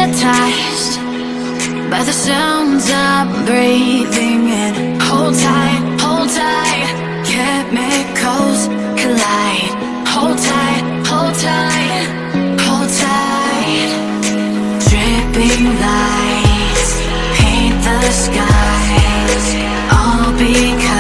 hypnotized by the sounds I'm breathing in. Hold tight, hold tight, chemicals collide. Hold tight, hold tight, hold tight. Dripping lights paint the skies, all because